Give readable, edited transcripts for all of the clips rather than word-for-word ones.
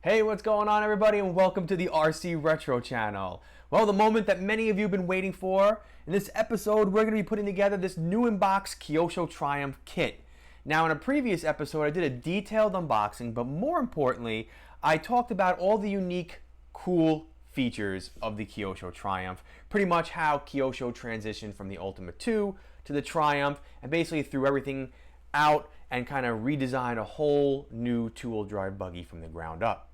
Hey, what's going on everybody, and welcome to the RC Retro channel. Well, the moment that many of you have been waiting for. In this episode, we're going to be putting together this new in-box Kyosho Triumph kit. Now, in a previous episode, I did a detailed unboxing, but more importantly, I talked about all the unique, cool features of the Kyosho Triumph. Pretty much how Kyosho transitioned from the Ultima 2 to the Triumph, and basically threw everything out and kind of redesigned a whole new two-wheel drive buggy from the ground up.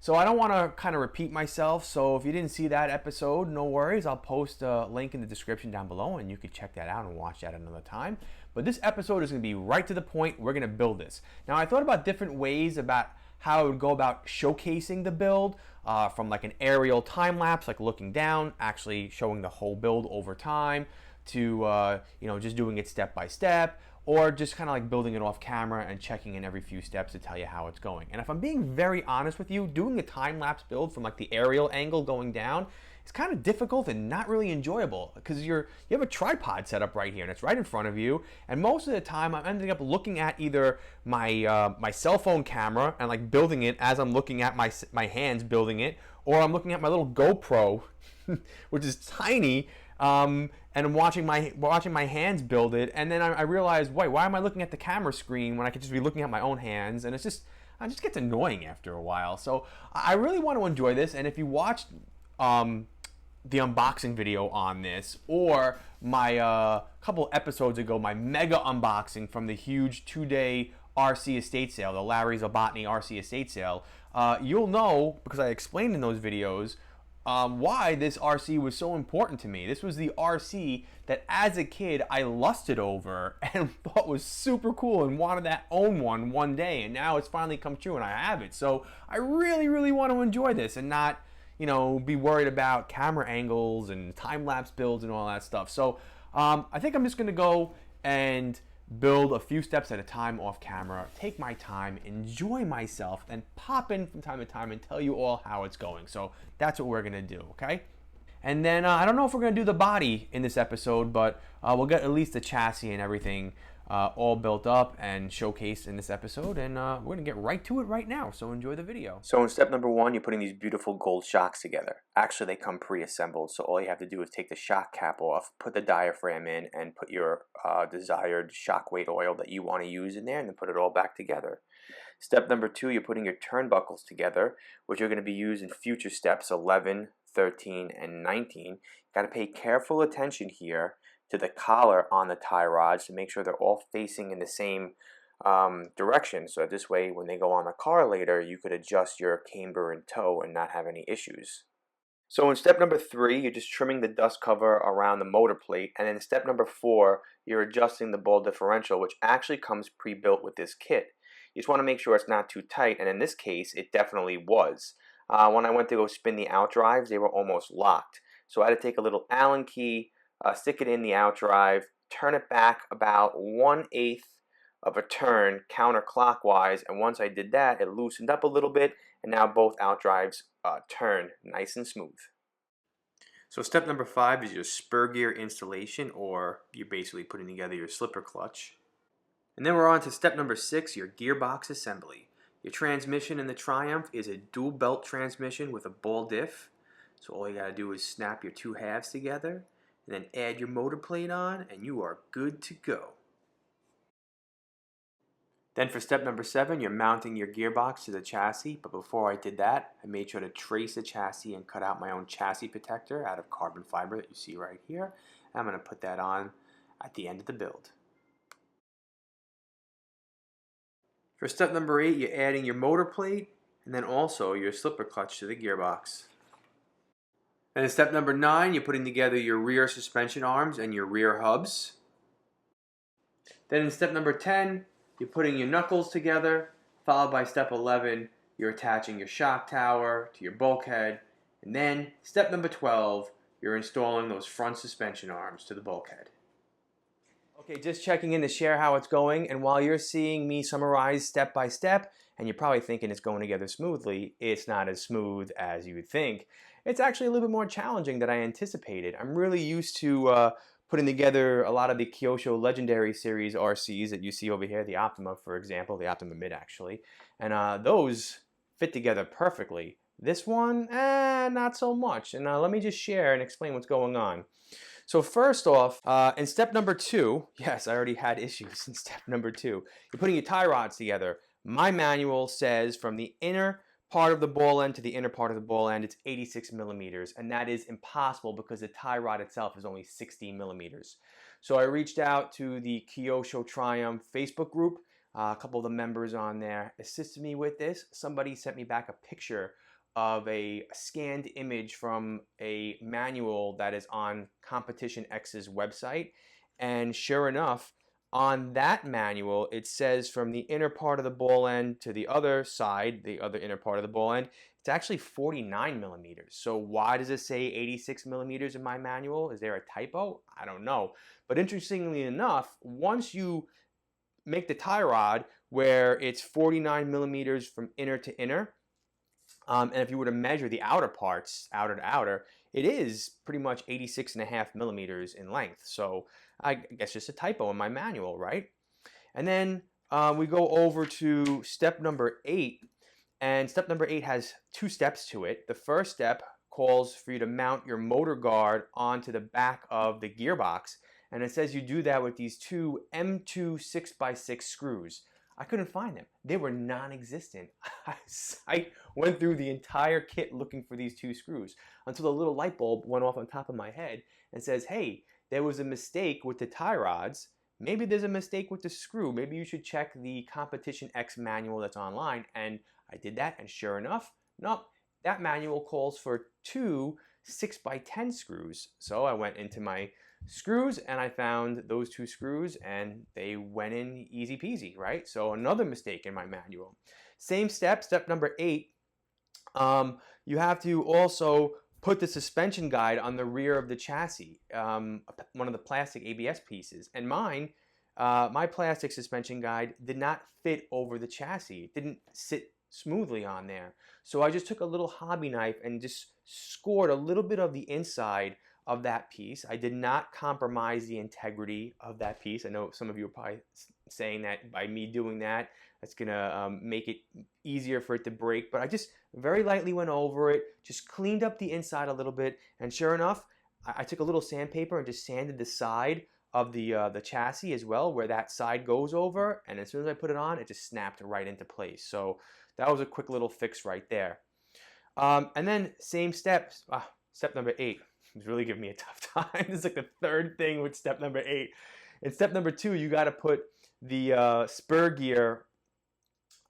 So I don't want to kind of repeat myself, so if you didn't see that episode, no worries. I'll post a link in the description down below and you can check that out and watch that another time. But this episode is going to be right to the point. We're going to build this. Now, I thought about different ways about how I would go about showcasing the build, from like an aerial time lapse, like looking down, actually showing the whole build over time, to just doing it step by step, or just kind of like building it off camera and checking in every few steps to tell you how it's going. And if I'm being very honest with you, doing a time-lapse build from like the aerial angle going down is kind of difficult and not really enjoyable, because you have a tripod set up right here and it's right in front of you, and most of the time I'm ending up looking at either my my cell phone camera and like building it as I'm looking at my hands building it, or I'm looking at my little GoPro which is tiny, and I'm watching my hands build it, and then I realize, wait, why am I looking at the camera screen when I could just be looking at my own hands? And it just gets annoying after a while. So I really want to enjoy this, and if you watched the unboxing video on this, or my couple episodes ago, my mega unboxing from the huge 2-day RC estate sale, the Larry Zabatny RC estate sale, you'll know, because I explained in those videos, why this RC was so important to me. This was the RC that as a kid I lusted over and thought was super cool and wanted to own one day, and now it's finally come true and I have it. So I really want to enjoy this and not, be worried about camera angles and time-lapse builds and all that stuff. So I think I'm just gonna go and build a few steps at a time off camera, take my time, enjoy myself, and pop in from time to time and tell you all how it's going. So that's what we're gonna do, okay? And then I don't know if we're gonna do the body in this episode, but we'll get at least the chassis and everything all built up and showcased in this episode, and we're gonna get right to it right now, so enjoy the video. So in step number 1, you're putting these beautiful gold shocks together. Actually, they come pre-assembled, so all you have to do is take the shock cap off, put the diaphragm in, and put your desired shock weight oil that you want to use in there, and then put it all back together. Step number 2, you're putting your turnbuckles together, which are going to be used in future steps 11, 13, and 19. You got to pay careful attention here to the collar on the tie rods to make sure they're all facing in the same direction, so that this way when they go on the car later, you could adjust your camber and toe and not have any issues. So in step number 3, you're just trimming the dust cover around the motor plate, and in step number 4, you're adjusting the ball differential, which actually comes pre-built with this kit. You just want to make sure it's not too tight, and in this case, it definitely was. When I went to go spin the out drives, they were almost locked. So I had to take a little Allen key, stick it in the out drive, turn it back about 1/8 of a turn counterclockwise, and once I did that, it loosened up a little bit, and now both out drives turn nice and smooth. So step number 5 is your spur gear installation, or you're basically putting together your slipper clutch. And then we're on to step number 6, your gearbox assembly. Your transmission in the Triumph is a dual belt transmission with a ball diff. So all you gotta do is snap your two halves together, and then add your motor plate on, and you are good to go. Then for step number 7, you're mounting your gearbox to the chassis, but before I did that, I made sure to trace the chassis and cut out my own chassis protector out of carbon fiber that you see right here. I'm going to put that on at the end of the build. For step number 8, you're adding your motor plate and then also your slipper clutch to the gearbox. And in step number 9, you're putting together your rear suspension arms and your rear hubs. Then in step number 10, you're putting your knuckles together, followed by step 11, you're attaching your shock tower to your bulkhead, and then step number 12, you're installing those front suspension arms to the bulkhead. Okay, just checking in to share how it's going, and while you're seeing me summarize step by step, and you're probably thinking it's going together smoothly, it's not as smooth as you would think. It's actually a little bit more challenging than I anticipated. I'm really used to putting together a lot of the Kyosho Legendary Series RCs that you see over here, the Optima, for example, the Optima Mid actually, and those fit together perfectly. This one, not so much. And let me just share and explain what's going on. So first off, in step number 2, yes, I already had issues in step number 2. You're putting your tie rods together. My manual says from the inner part of the ball end to the inner part of the ball end, it's 86 millimeters, and that is impossible because the tie rod itself is only 60 millimeters. So I reached out to the Kyosho Triumph Facebook group. A couple of the members on there assisted me with this. Somebody sent me back a picture of a scanned image from a manual that is on Competition X's website. And sure enough, on that manual, it says from the inner part of the ball end to the other side, the other inner part of the ball end, it's actually 49 millimeters. So why does it say 86 millimeters in my manual? Is there a typo? I don't know. But interestingly enough, once you make the tie rod where it's 49 millimeters from inner to inner, and if you were to measure the outer parts, outer to outer, it is pretty much 86.5 millimeters in length. So I guess just a typo in my manual, right? And then we go over to step number 8. And step number 8 has 2 steps to it. The first step calls for you to mount your motor guard onto the back of the gearbox. And it says you do that with these 2 M2 6x6 screws. I couldn't find them. They were non-existent. I went through the entire kit looking for these 2 screws until the little light bulb went off on top of my head and says, hey, there was a mistake with the tie rods. Maybe there's a mistake with the screw. Maybe you should check the Competition X manual that's online. And I did that, and sure enough, nope, that manual calls for 2 6x10 screws. So I went into my screws and I found those 2 screws and they went in easy peasy, right? So another mistake in my manual. Same step, step number 8, you have to also put the suspension guide on the rear of the chassis, one of the plastic ABS pieces. And mine, my plastic suspension guide did not fit over the chassis. It didn't sit smoothly on there. So I just took a little hobby knife and just scored a little bit of the inside of that piece. I did not compromise the integrity of that piece. I know some of you are probably saying that by me doing that, that's gonna make it easier for it to break, but I just very lightly went over it, just cleaned up the inside a little bit, and sure enough, I took a little sandpaper and just sanded the side of the chassis as well, where that side goes over, and as soon as I put it on, it just snapped right into place. So that was a quick little fix right there. And then same steps, step number 8. It's really giving me a tough time. This is like the 3rd thing with step number 8. In step number 2, you got to put the spur gear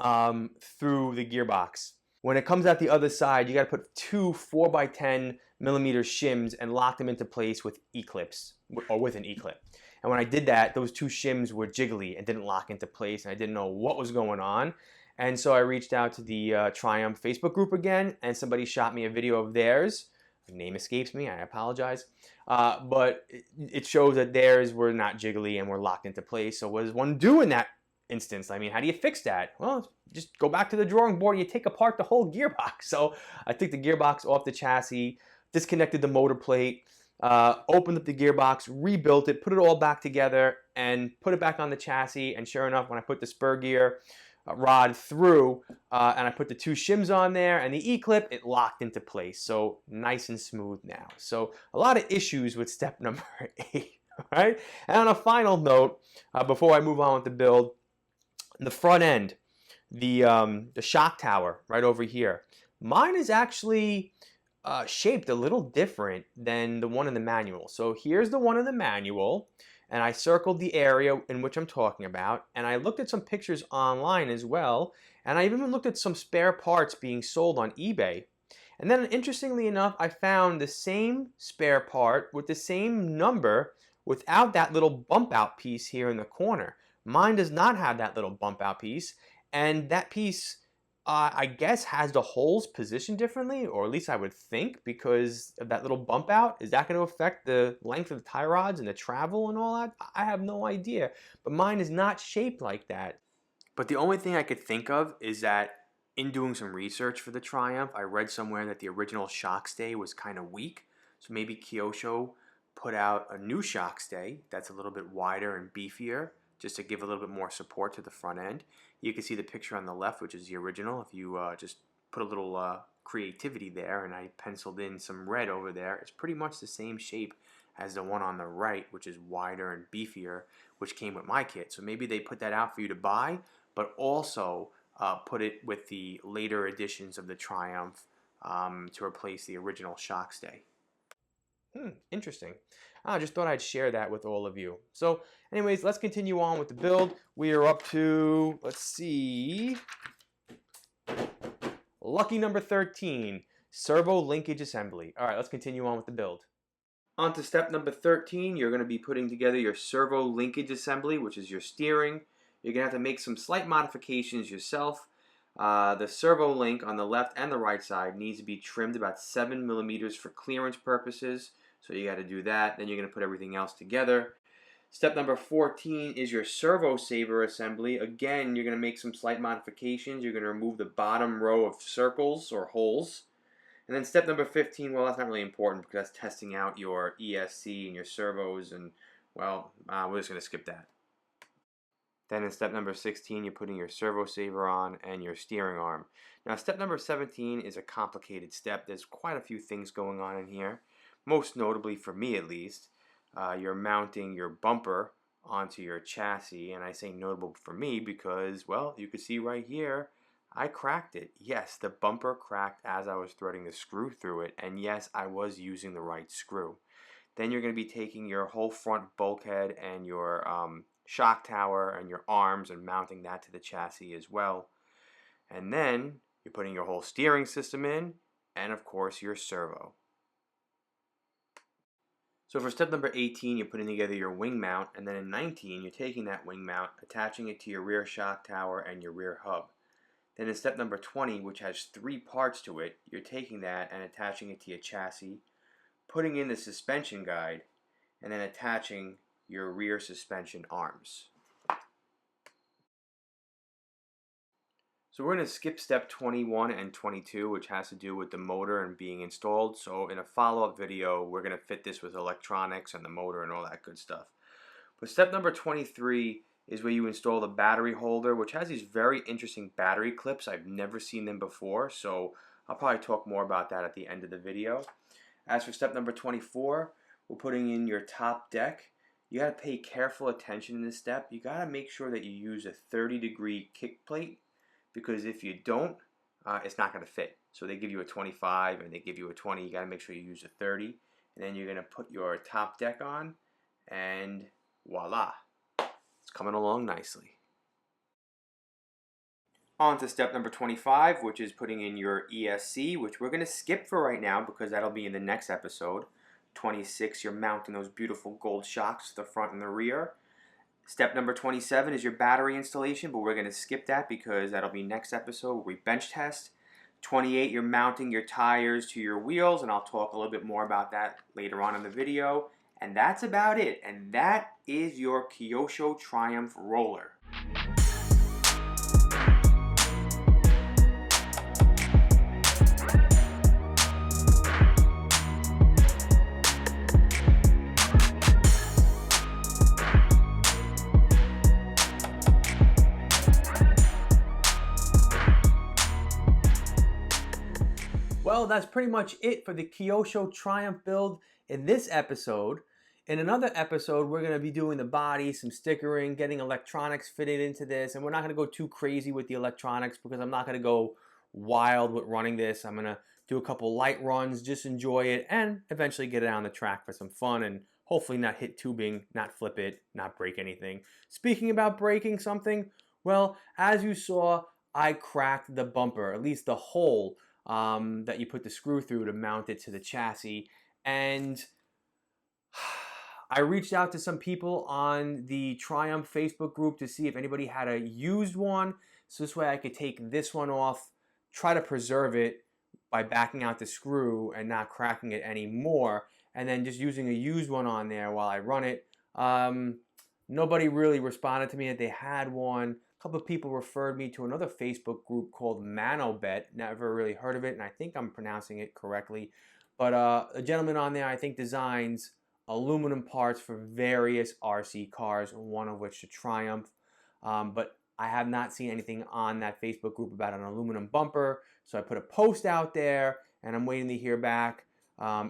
through the gearbox. When it comes out the other side, you got to put 2 4x10 millimeter shims and lock them into place with E-clips, or with an E-clip. And when I did that, those 2 shims were jiggly and didn't lock into place, and I didn't know what was going on. And so I reached out to the Triumph Facebook group again, and somebody shot me a video of theirs. The name escapes me, I apologize. But it shows that theirs were not jiggly and were locked into place. So what does one do in that instance? I mean, how do you fix that? Well, just go back to the drawing board and you take apart the whole gearbox. So I took the gearbox off the chassis, disconnected the motor plate, opened up the gearbox, rebuilt it, put it all back together, and put it back on the chassis. And sure enough, when I put the spur gear rod through and I put the 2 shims on there and the E-clip, it locked into place. So nice and smooth now. So a lot of issues with step number 8, right? And on a final note, before I move on with the build, the front end, the shock tower right over here, mine is actually shaped a little different than the one in the manual. So here's the one in the manual, and I circled the area in which I'm talking about, and I looked at some pictures online as well, and I even looked at some spare parts being sold on eBay. And then interestingly enough, I found the same spare part with the same number without that little bump out piece here in the corner. Mine does not have that little bump out piece, and that piece I guess has the holes positioned differently, or at least I would think, because of that little bump out. Is that going to affect the length of the tie rods and the travel and all that? I have no idea, but mine is not shaped like that. But the only thing I could think of is that in doing some research for the Triumph, I read somewhere that the original shock stay was kind of weak, so maybe Kyosho put out a new shock stay that's a little bit wider and beefier, just to give a little bit more support to the front end. You can see the picture on the left, which is the original. If you just put a little creativity there, and I penciled in some red over there. It's pretty much the same shape as the one on the right, which is wider and beefier, which came with my kit. So maybe they put that out for you to buy, but also put it with the later editions of the Triumph to replace the original shock stay. Interesting. I just thought I'd share that with all of you. So anyways, let's continue on with the build. We are up to, let's see, lucky number 13, servo linkage assembly. All right, let's continue on with the build. On to step number 13, you're going to be putting together your servo linkage assembly, which is your steering. You're going to have to make some slight modifications yourself. The servo link on the left and the right side needs to be trimmed about 7 millimeters for clearance purposes. So you got to do that. Then you're going to put everything else together. Step number 14 is your servo saver assembly. Again, you're going to make some slight modifications. You're going to remove the bottom row of circles or holes. And then step number 15, well, that's not really important because that's testing out your ESC and your servos, and, well, we're just going to skip that. Then in step number 16, you're putting your servo saver on and your steering arm. Now, step number 17 is a complicated step. There's quite a few things going on in here. Most notably, for me at least, you're mounting your bumper onto your chassis. And I say notable for me because, well, you can see right here, I cracked it. Yes, the bumper cracked as I was threading the screw through it. And yes, I was using the right screw. Then you're going to be taking your whole front bulkhead and your shock tower and your arms and mounting that to the chassis as well. And then you're putting your whole steering system in and of course your servo. So for step number 18, you're putting together your wing mount, and then in 19, you're taking that wing mount, attaching it to your rear shock tower and your rear hub. Then in step number 20, which has 3 parts to it, you're taking that and attaching it to your chassis, putting in the suspension guide, and then attaching your rear suspension arms. So we're going to skip step 21 and 22, which has to do with the motor and being installed. So in a follow-up video, we're going to fit this with electronics and the motor and all that good stuff. But step number 23 is where you install the battery holder, which has these very interesting battery clips. I've never seen them before, so I'll probably talk more about that at the end of the video. As for step number 24, we're putting in your top deck. You got to pay careful attention in this step. You got to make sure that you use a 30-degree kick plate, because if you don't, it's not going to fit. So they give you a 25 and they give you a 20. You got to make sure you use a 30. And then you're going to put your top deck on, and voila. It's coming along nicely. On to step number 25, which is putting in your ESC, which we're going to skip for right now because that'll be in the next episode. 26, you're mounting those beautiful gold shocks to the front and the rear. Step number 27 is your battery installation, but we're going to skip that because that'll be next episode where we bench test. 28, you're mounting your tires to your wheels, and I'll talk a little bit more about that later on in the video. And that's about it. And that is your Kyosho Triumph roller. Well, that's pretty much it for the Kyosho Triumph build in this episode. In another episode, we're going to be doing the body, some stickering, getting electronics fitted into this. And we're not going to go too crazy with the electronics because I'm not going to go wild with running this. I'm going to do a couple light runs, just enjoy it, and eventually get it on the track for some fun and hopefully not hit tubing, not flip it, not break anything. Speaking about breaking something, well, as you saw, I cracked the bumper, at least the hole that you put the screw through to mount it to the chassis. And I reached out to some people on the Triumph Facebook group to see if anybody had a used one, so this way I could take this one off, try to preserve it by backing out the screw and not cracking it anymore, and then just using a used one on there while I run it. Nobody really responded to me that they had one. A couple of people referred me to another Facebook group called Manobet. Never really heard of it, and I think I'm pronouncing it correctly. But a gentleman on there, I think, designs aluminum parts for various RC cars, one of which the Triumph. But I have not seen anything on that Facebook group about an aluminum bumper, so I put a post out there, and I'm waiting to hear back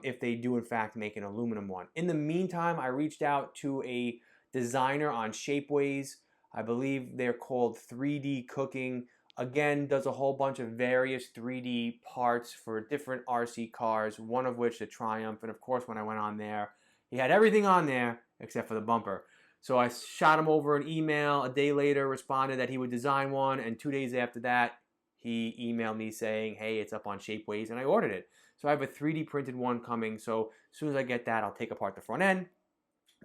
if they do in fact make an aluminum one. In the meantime, I reached out to a designer on Shapeways. I believe they're called 3D Cooking. Again, does a whole bunch of various 3D parts for different RC cars, one of which the Triumph. And of course, when I went on there, he had everything on there except for the bumper. So I shot him over an email. A day later, responded that he would design one. And 2 days after that, he emailed me saying, hey, it's up on Shapeways, and I ordered it. So I have a 3D printed one coming. So as soon as I get that, I'll take apart the front end,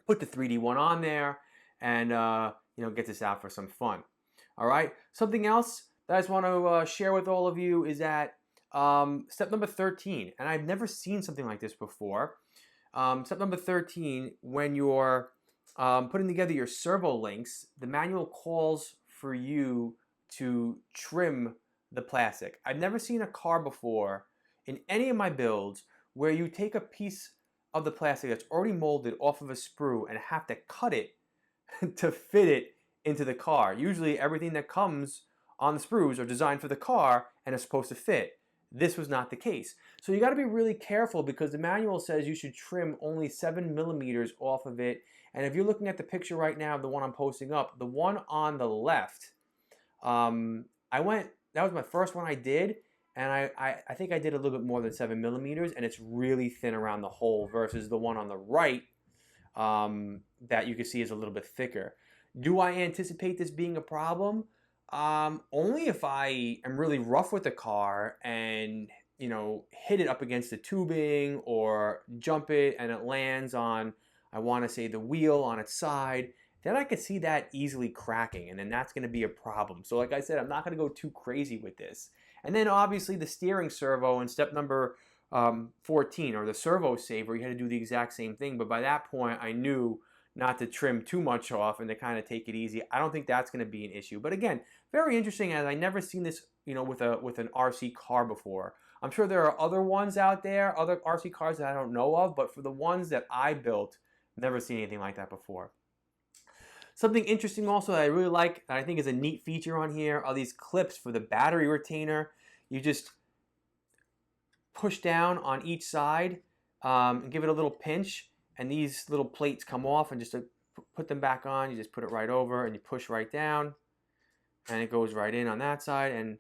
put the 3D one on there, and get this out for some fun. All right. Something else that I just want to share with all of you is that step number 13, and I've never seen something like this before. Step number 13, when you're putting together your servo links, the manual calls for you to trim the plastic. I've never seen a car before in any of my builds where you take a piece of the plastic that's already molded off of a sprue and have to cut it to fit it into the car. Usually everything that comes on the sprues are designed for the car and are supposed to fit. This was not the case. So you got to be really careful because the manual says you should trim only 7 millimeters off of it. And if you're looking at the picture right now, the one I'm posting up, the one on the left, that was my first one I did, and I think I did a little bit more than 7 millimeters, and it's really thin around the hole versus the one on the right that you can see is a little bit thicker. Do I anticipate this being a problem? Only if I am really rough with the car and, hit it up against the tubing or jump it and it lands on, I want to say, the wheel on its side, then I could see that easily cracking, and then that's going to be a problem. So like I said, I'm not going to go too crazy with this. And then obviously the steering servo in step number 14, or the servo saver, you had to do the exact same thing. But by that point, I knew not to trim too much off and to kind of take it easy. I don't think that's going to be an issue. But again, very interesting, as I never seen this, with an RC car before. I'm sure there are other ones out there, other RC cars that I don't know of, but for the ones that I built, never seen anything like that before. Something interesting also that I really like, that I think is a neat feature on here, are these clips for the battery retainer. You just push down on each side and give it a little pinch, and these little plates come off, and just to put them back on, you just put it right over and you push right down, and it goes right in on that side and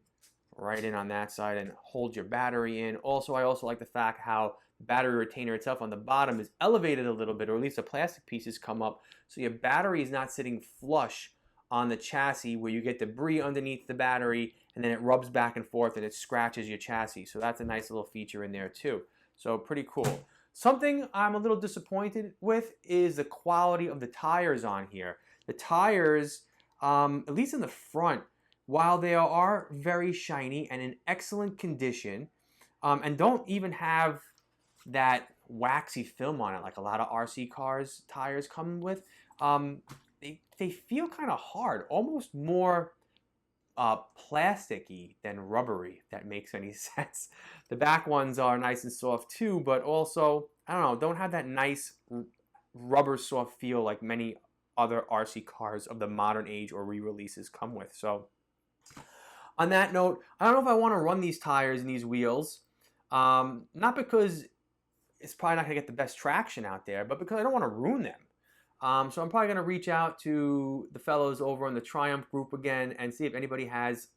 right in on that side and hold your battery in. Also, I also like the fact how the battery retainer itself on the bottom is elevated a little bit, or at least the plastic pieces come up, so your battery is not sitting flush on the chassis where you get debris underneath the battery and then it rubs back and forth and it scratches your chassis. So that's a nice little feature in there too. So pretty cool. Something I'm a little disappointed with is the quality of the tires on here. The tires, at least in the front, while they are very shiny and in excellent condition, and don't even have that waxy film on it like a lot of RC cars tires come with, they feel kind of hard, almost more plasticky than rubbery, if that makes any sense. The back ones are nice and soft too, but also, I don't know, don't have that nice rubber soft feel like many other RC cars of the modern age or re-releases come with. So on that note, I don't know if I want to run these tires and these wheels, not because it's probably not going to get the best traction out there, but because I don't want to ruin them. So I'm probably going to reach out to the fellows over in the Triumph group again and see if anybody has,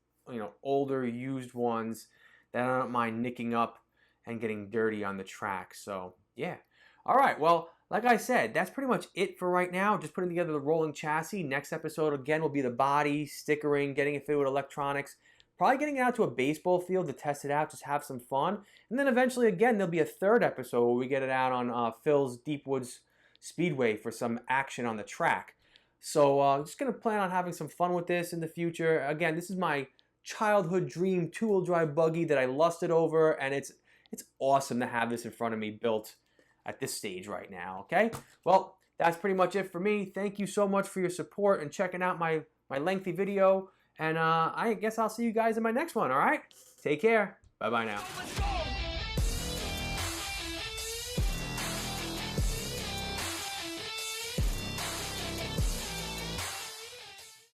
older used ones that I don't mind nicking up and getting dirty on the track. So yeah. All right. Well, like I said, that's pretty much it for right now. Just putting together the rolling chassis. Next episode again will be the body, stickering, getting it fitted with electronics. Probably getting it out to a baseball field to test it out, just have some fun. And then eventually again, there'll be a third episode where we get it out on Phil's Deepwoods Speedway for some action on the track. So just going to plan on having some fun with this in the future. Again, this is my childhood dream two-wheel drive buggy that I lusted over, and it's awesome to have this in front of me built at this stage right now, okay? Well, that's pretty much it for me. Thank you so much for your support and checking out my lengthy video, and I guess I'll see you guys in my next one, all right? Take care. Bye-bye now.